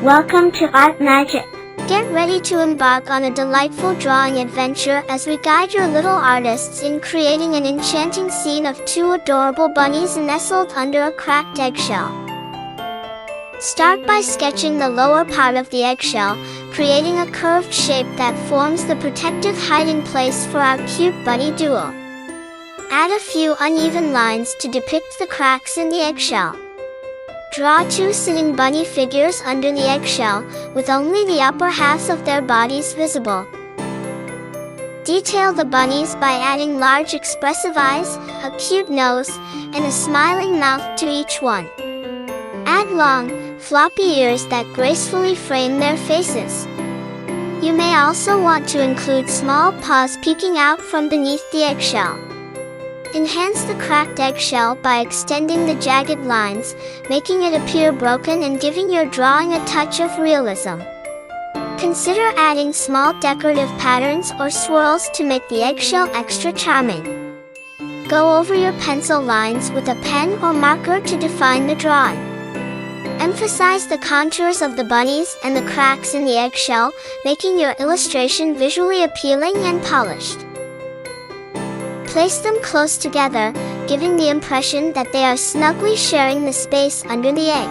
Welcome to ArtMagic. Get ready to embark on a delightful drawing adventure as we guide your little artists in creating an enchanting scene of two adorable bunnies nestled under a cracked eggshell. Start by sketching the lower part of the eggshell, creating a curved shape that forms the protective hiding place for our cute bunny duo. Add a few uneven lines to depict the cracks in the eggshell. Draw two sitting bunny figures under the eggshell, with only the upper halves of their bodies visible. Detail the bunnies by adding large expressive eyes, a cute nose, and a smiling mouth to each one. Add long, floppy ears that gracefully frame their faces. You may also want to include small paws peeking out from beneath the eggshell. Enhance the cracked eggshell by extending the jagged lines, making it appear broken and giving your drawing a touch of realism. Consider adding small decorative patterns or swirls to make the eggshell extra charming. Go over your pencil lines with a pen or marker to define the drawing. Emphasize the contours of the bunnies and the cracks in the eggshell, making your illustration visually appealing and polished. Place them close together, giving the impression that they are snugly sharing the space under the egg.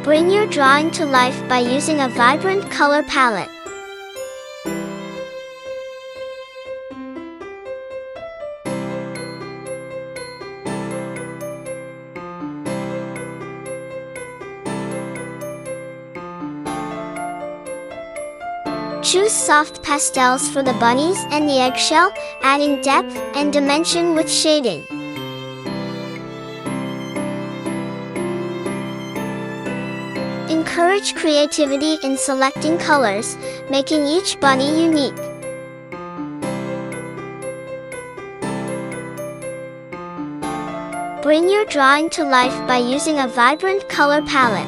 Bring your drawing to life by using a vibrant color palette. Choose soft pastels for the bunnies and the eggshell, adding depth and dimension with shading. Encourage creativity in selecting colors, making each bunny unique. Bring your drawing to life by using a vibrant color palette.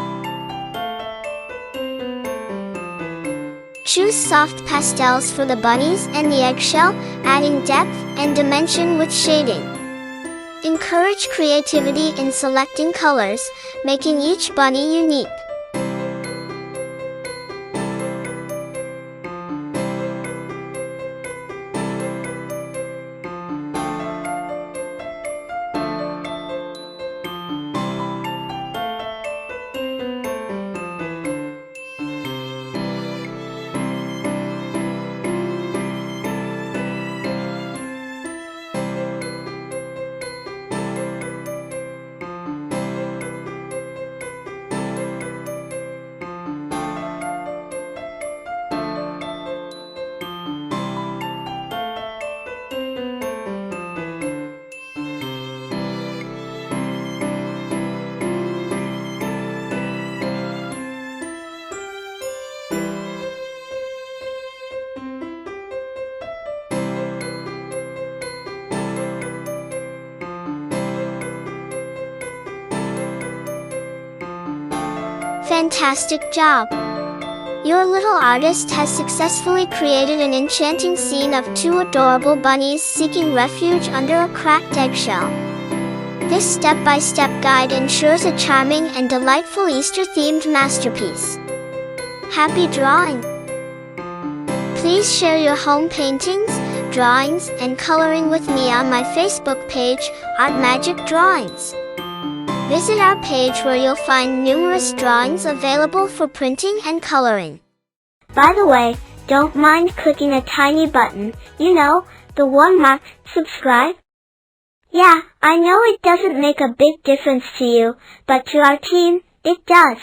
Choose soft pastels for the bunnies and the eggshell, adding depth and dimension with shading. Encourage creativity in selecting colors, making each bunny unique. Fantastic job! Your little artist has successfully created an enchanting scene of two adorable bunnies seeking refuge under a cracked eggshell. This step-by-step guide ensures a charming and delightful Easter-themed masterpiece. Happy drawing! Please share your home paintings, drawings, and coloring with me on my Facebook page, ArtMagic Drawings. Visit our page where you'll find numerous drawings available for printing and coloring. By the way, don't mind clicking a tiny button, the one marked subscribe. Yeah, I know it doesn't make a big difference to you, but to our team, it does.